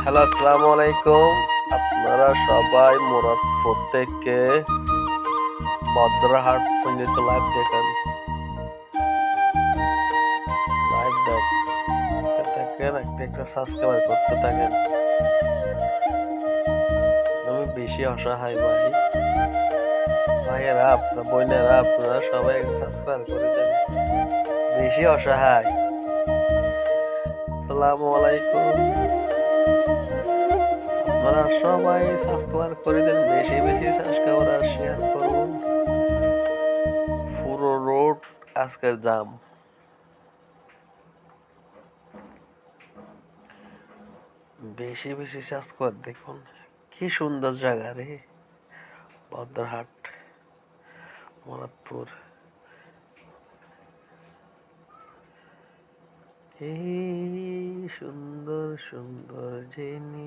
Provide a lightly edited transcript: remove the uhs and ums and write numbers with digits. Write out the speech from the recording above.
Hello, আসসালামু আলাইকুম। আপনারা সবাই মুরাদপুর থেকে বদ্রহাট পর্যন্ত লাইভ দেখেন। লাইভ দেখতে থাকেন, একটা একটা সাবস্ক্রাইব করতে থাকেন। আমি বেশি অসহায় ভাই। ভাইয়েরা, বোনেরা, আপনারা সবাই সাবস্ক্রাইব করে দেন। বেশি অসহায়। আসসালামু আলাইকুম। আপনারা সবাই সাবস্ক্রাইব করে দেন, বেশি বেশি সাবস্ক্রাইব আর শেয়ার করুন। পুরো রোড আজকে জাম। বেশি বেশি সাবস্ক্রাইব দেখুন। কি সুন্দর জায়গা রে, বদ্রহাট, মুরাদপুর। এই সুন্দর সুন্দর জিনিস